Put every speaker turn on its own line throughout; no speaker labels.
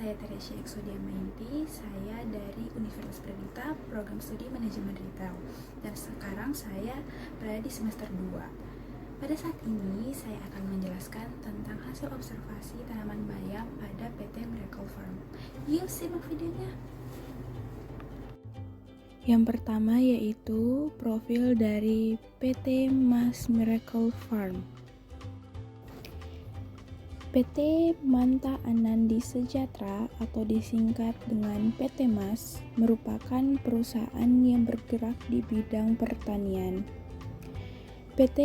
saya Teresia Exodia Mainti, saya dari Universitas Perdita, Program Studi Manajemen Retail. Dan sekarang saya berada di semester 2. Pada saat ini, saya akan menjelaskan tentang hasil observasi tanaman bayam pada PT Miracle Farm. Yuk simak videonya. Yang pertama yaitu profil dari PT Mas Miracle Farm. PT Manta Anandi Sejahtera atau disingkat dengan PT Mas merupakan perusahaan yang bergerak di bidang pertanian. PT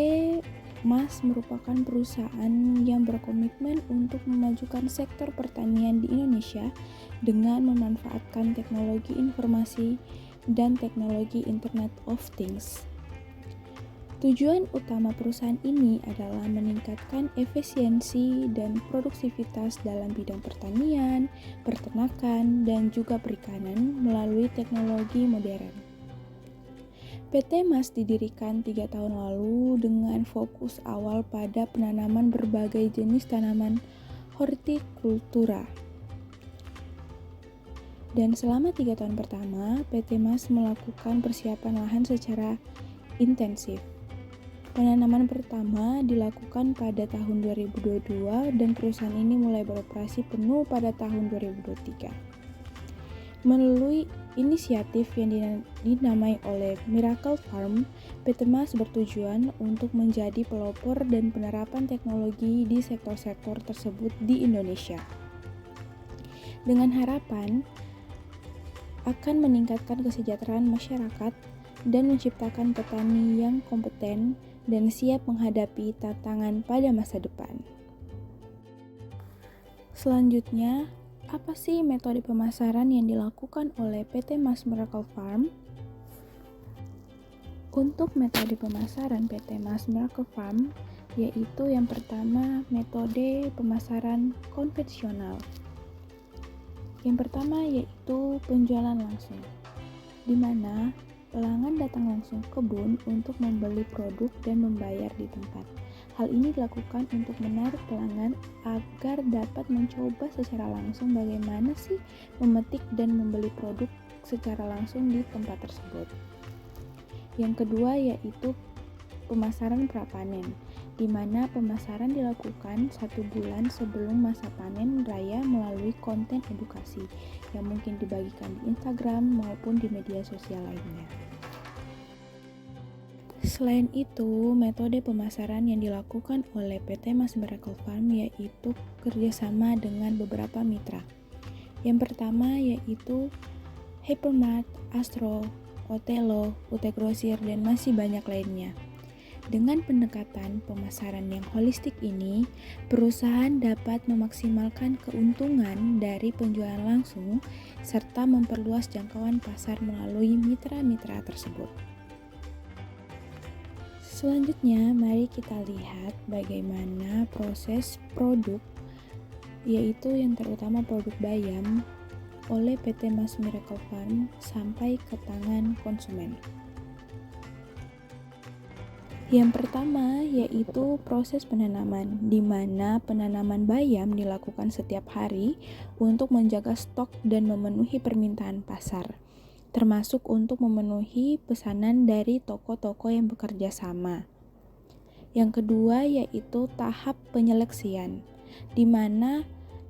Mas merupakan perusahaan yang berkomitmen untuk memajukan sektor pertanian di Indonesia dengan memanfaatkan teknologi informasi dan teknologi Internet of Things. Tujuan utama perusahaan ini adalah meningkatkan efisiensi dan produktivitas dalam bidang pertanian, peternakan, dan juga perikanan melalui teknologi modern. PT Mas didirikan 3 tahun lalu dengan fokus awal pada penanaman berbagai jenis tanaman hortikultura. Dan selama 3 tahun pertama, PT Mas melakukan persiapan lahan secara intensif. Penanaman pertama dilakukan pada tahun 2022 dan perusahaan ini mulai beroperasi penuh pada tahun 2023. Melalui inisiatif yang dinamai oleh Miracle Farm, PT Mas bertujuan untuk menjadi pelopor dan penerapan teknologi di sektor-sektor tersebut di Indonesia. Dengan harapan akan meningkatkan kesejahteraan masyarakat dan menciptakan petani yang kompeten dan siap menghadapi tantangan pada masa depan. Selanjutnya, apa sih metode pemasaran yang dilakukan oleh PT Mas Miracle Farm? Untuk metode pemasaran PT Mas Miracle Farm, yaitu yang pertama metode pemasaran konvensional. Yang pertama yaitu penjualan langsung, di mana pelanggan datang langsung ke kebun untuk membeli produk dan membayar di tempat. Hal ini dilakukan untuk menarik pelanggan agar dapat mencoba secara langsung bagaimana sih memetik dan membeli produk secara langsung di tempat tersebut. Yang kedua yaitu pemasaran prapanen, di mana pemasaran dilakukan 1 bulan sebelum masa panen raya melalui konten edukasi yang mungkin dibagikan di Instagram maupun di media sosial lainnya. Selain itu, metode pemasaran yang dilakukan oleh PT Mas Miracle Farm yaitu kerjasama dengan beberapa mitra. Yang pertama yaitu Hypermart, Astro, Otelo, UT Grosir, dan masih banyak lainnya. Dengan pendekatan pemasaran yang holistik ini, perusahaan dapat memaksimalkan keuntungan dari penjualan langsung serta memperluas jangkauan pasar melalui mitra-mitra tersebut. Selanjutnya, mari kita lihat bagaimana proses produk, yaitu yang terutama produk bayam, oleh PT Mas Miracle Farm sampai ke tangan konsumen. Yang pertama yaitu proses penanaman, di mana penanaman bayam dilakukan setiap hari untuk menjaga stok dan memenuhi permintaan pasar, termasuk untuk memenuhi pesanan dari toko-toko yang bekerja sama. Yang kedua yaitu tahap penyeleksian, di mana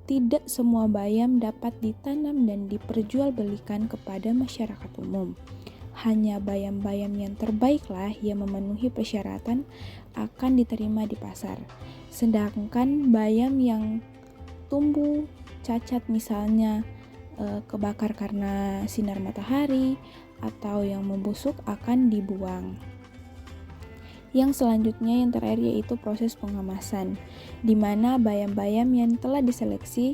tidak semua bayam dapat ditanam dan diperjualbelikan kepada masyarakat umum. Hanya bayam-bayam yang terbaiklah yang memenuhi persyaratan akan diterima di pasar. Sedangkan bayam yang tumbuh cacat misalnya kebakar karena sinar matahari atau yang membusuk akan dibuang. Yang selanjutnya yang terakhir yaitu proses pengemasan, di mana bayam-bayam yang telah diseleksi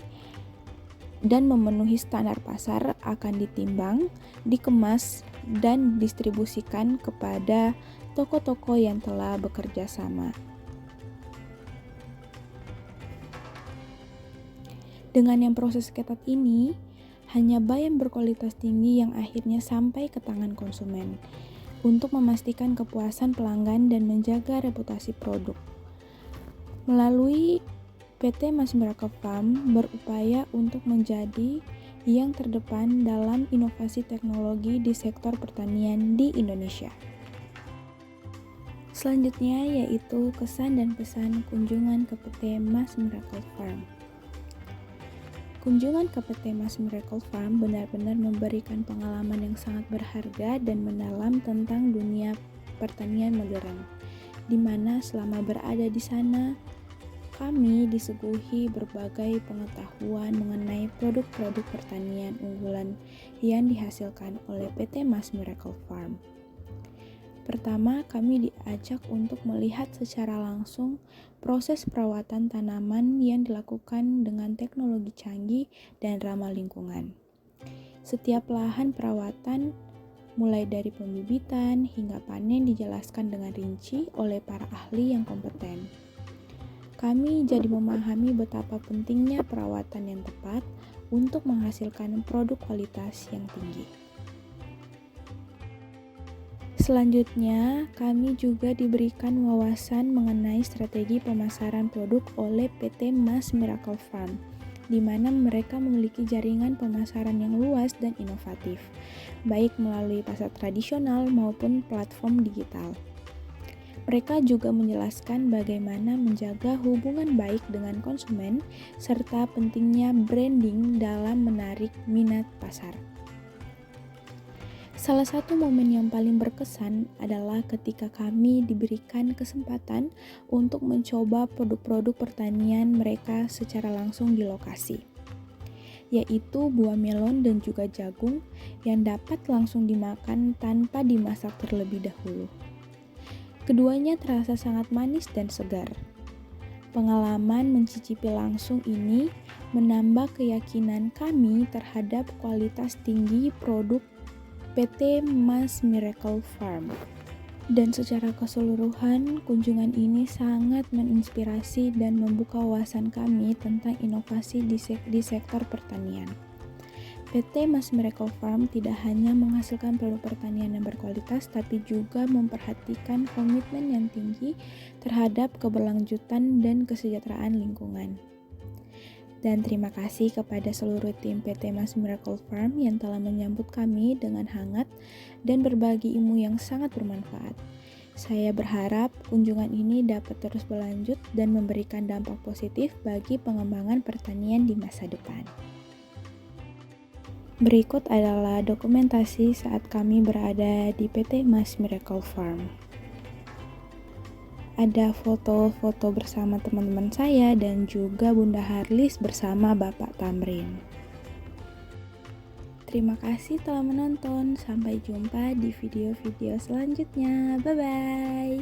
dan memenuhi standar pasar akan ditimbang, dikemas, dan didistribusikan kepada toko-toko yang telah bekerja sama. Dengan yang proses ketat ini, hanya bayam berkualitas tinggi yang akhirnya sampai ke tangan konsumen untuk memastikan kepuasan pelanggan dan menjaga reputasi produk. Melalui PT Mas Miracle Farm berupaya untuk menjadi yang terdepan dalam inovasi teknologi di sektor pertanian di Indonesia. Selanjutnya yaitu kesan dan pesan kunjungan ke PT Mas Miracle Farm. Kunjungan ke PT Mas Miracle Farm benar-benar memberikan pengalaman yang sangat berharga dan mendalam tentang dunia pertanian modern, di mana selama berada di sana, kami disuguhi berbagai pengetahuan mengenai produk-produk pertanian unggulan yang dihasilkan oleh PT Mas Miracle Farm. Pertama, kami diajak untuk melihat secara langsung proses perawatan tanaman yang dilakukan dengan teknologi canggih dan ramah lingkungan. Setiap lahan perawatan, mulai dari pembibitan hingga panen, dijelaskan dengan rinci oleh para ahli yang kompeten. Kami jadi memahami betapa pentingnya perawatan yang tepat untuk menghasilkan produk kualitas yang tinggi. Selanjutnya, kami juga diberikan wawasan mengenai strategi pemasaran produk oleh PT Mas Miracle Farm, di mana mereka memiliki jaringan pemasaran yang luas dan inovatif, baik melalui pasar tradisional maupun platform digital. Mereka juga menjelaskan bagaimana menjaga hubungan baik dengan konsumen, serta pentingnya branding dalam menarik minat pasar. Salah satu momen yang paling berkesan adalah ketika kami diberikan kesempatan untuk mencoba produk-produk pertanian mereka secara langsung di lokasi, yaitu buah melon dan juga jagung yang dapat langsung dimakan tanpa dimasak terlebih dahulu. Keduanya terasa sangat manis dan segar. Pengalaman mencicipi langsung ini menambah keyakinan kami terhadap kualitas tinggi produk PT Mas Miracle Farm. Dan secara keseluruhan, kunjungan ini sangat menginspirasi dan membuka wawasan kami tentang inovasi di sektor pertanian. PT Mas Miracle Farm tidak hanya menghasilkan produk pertanian yang berkualitas, tapi juga memperhatikan komitmen yang tinggi terhadap keberlanjutan dan kesejahteraan lingkungan. Dan terima kasih kepada seluruh tim PT Mas Miracle Farm yang telah menyambut kami dengan hangat dan berbagi ilmu yang sangat bermanfaat. Saya berharap kunjungan ini dapat terus berlanjut dan memberikan dampak positif bagi pengembangan pertanian di masa depan. Berikut adalah dokumentasi saat kami berada di PT Mas Miracle Farm. Ada foto-foto bersama teman-teman saya dan juga Bunda Harlis bersama Bapak Tamrin. Terima kasih telah menonton. Sampai jumpa di video-video selanjutnya. Bye-bye.